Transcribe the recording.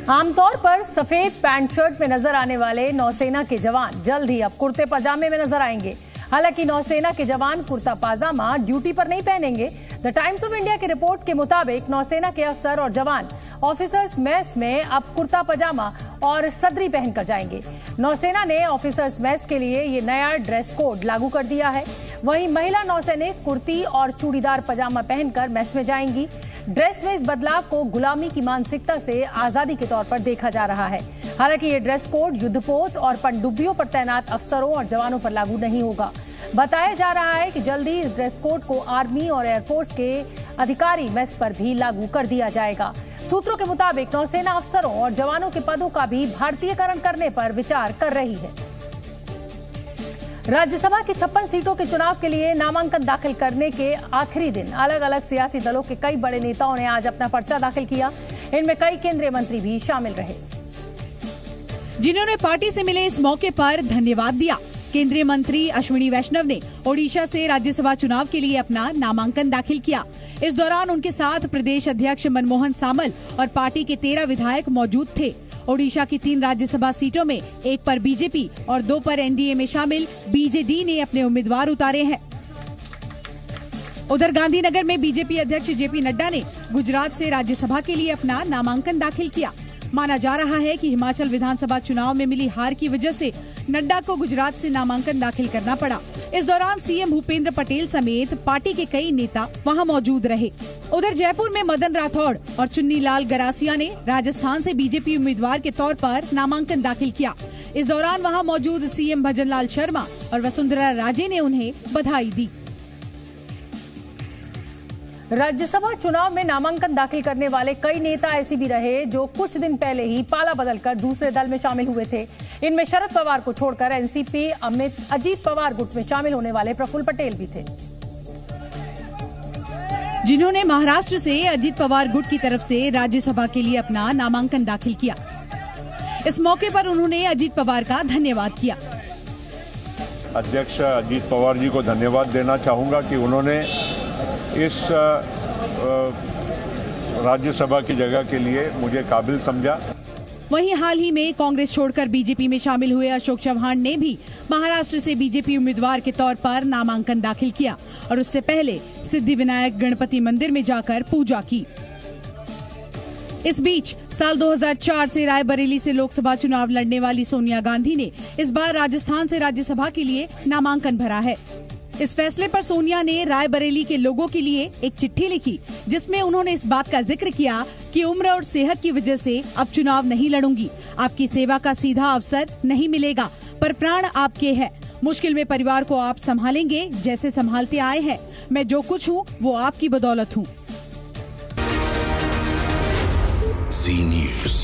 आमतौर पर सफेद पैंट शर्ट में नजर आने वाले नौसेना के जवान जल्द ही अब कुर्ते पजामे में नजर आएंगे। हालांकि नौसेना के जवान कुर्ता पाजामा ड्यूटी पर नहीं पहनेंगे। द टाइम्स ऑफ इंडिया की रिपोर्ट के मुताबिक नौसेना के अफसर और जवान ऑफिसर्स मेस में अब कुर्ता पजामा और सदरी पहनकर जाएंगे। नौसेना ने ऑफिसर्स मेस के लिए ये नया ड्रेस कोड लागू कर दिया है। वहीं महिला नौसैनिक कुर्ती और चूड़ीदार पजामा पहनकर मेस में जाएंगी। ड्रेस में इस बदलाव को गुलामी की मानसिकता से आजादी के तौर पर देखा जा रहा है। हालांकि ये ड्रेस कोड युद्धपोत और पनडुब्बियों पर तैनात अफसरों और जवानों पर लागू नहीं होगा। बताया जा रहा है कि जल्दी इस ड्रेस कोड को आर्मी और एयरफोर्स के अधिकारी मेस पर भी लागू कर दिया जाएगा। सूत्रों के मुताबिक नौसेना अफसरों और जवानों के पदों का भी भारतीयकरण करने पर विचार कर रही है। राज्यसभा की 56 सीटों के चुनाव के लिए नामांकन दाखिल करने के आखिरी दिन अलग अलग सियासी दलों के कई बड़े नेताओं ने आज अपना पर्चा दाखिल किया। इनमें कई केंद्रीय मंत्री भी शामिल रहे, जिन्होंने पार्टी से मिले इस मौके पर धन्यवाद दिया। केंद्रीय मंत्री अश्विनी वैष्णव ने ओडिशा से राज्यसभा चुनाव के लिए अपना नामांकन दाखिल किया। इस दौरान उनके साथ प्रदेश अध्यक्ष मनमोहन सामल और पार्टी के 13 विधायक मौजूद थे। ओडिशा की 3 राज्यसभा सीटों में 1 पर बीजेपी और 2 पर एनडीए में शामिल बीजेडी ने अपने उम्मीदवार उतारे हैं। उधर गांधीनगर में बीजेपी अध्यक्ष जेपी नड्डा ने गुजरात से राज्यसभा के लिए अपना नामांकन दाखिल किया। माना जा रहा है कि हिमाचल विधानसभा चुनाव में मिली हार की वजह से नड्डा को गुजरात से नामांकन दाखिल करना पड़ा। इस दौरान सीएम भूपेंद्र पटेल समेत पार्टी के कई नेता वहां मौजूद रहे। उधर जयपुर में मदन राठौड़ और चुन्नीलाल गरासिया ने राजस्थान से बीजेपी उम्मीदवार के तौर पर नामांकन दाखिल किया। इस दौरान वहां मौजूद सीएम भजनलाल शर्मा और वसुंधरा राजे ने उन्हें बधाई दी। राज्यसभा चुनाव में नामांकन दाखिल करने वाले कई नेता ऐसे भी रहे जो कुछ दिन पहले ही पाला बदलकर दूसरे दल में शामिल हुए थे। इनमें शरद पवार को छोड़कर एनसीपी अजीत पवार गुट में शामिल होने वाले प्रफुल्ल पटेल भी थे, जिन्होंने महाराष्ट्र से अजीत पवार गुट की तरफ से राज्यसभा के लिए अपना नामांकन दाखिल किया। इस मौके पर उन्होंने अजीत पवार का धन्यवाद किया। अध्यक्ष अजीत पवार जी को धन्यवाद देना चाहूंगा कि उन्होंने इस राज्यसभा की जगह के लिए मुझे काबिल समझा। वहीं हाल ही में कांग्रेस छोड़कर बीजेपी में शामिल हुए अशोक चव्हाण ने भी महाराष्ट्र से बीजेपी उम्मीदवार के तौर पर नामांकन दाखिल किया और उससे पहले सिद्धिविनायक गणपति मंदिर में जाकर पूजा की। इस बीच साल 2004 से रायबरेली से लोकसभा चुनाव लड़ने वाली सोनिया गांधी ने इस बार राजस्थान से राज्यसभा के लिए नामांकन भरा है। इस फैसले पर सोनिया ने रायबरेली के लोगों के लिए एक चिट्ठी लिखी, जिसमें उन्होंने इस बात का जिक्र किया कि उम्र और सेहत की वजह से अब चुनाव नहीं लड़ूंगी। आपकी सेवा का सीधा अवसर नहीं मिलेगा, पर प्राण आपके हैं। मुश्किल में परिवार को आप संभालेंगे जैसे संभालते आए हैं। मैं जो कुछ हूँ वो आपकी बदौलत हूँ। Zee News।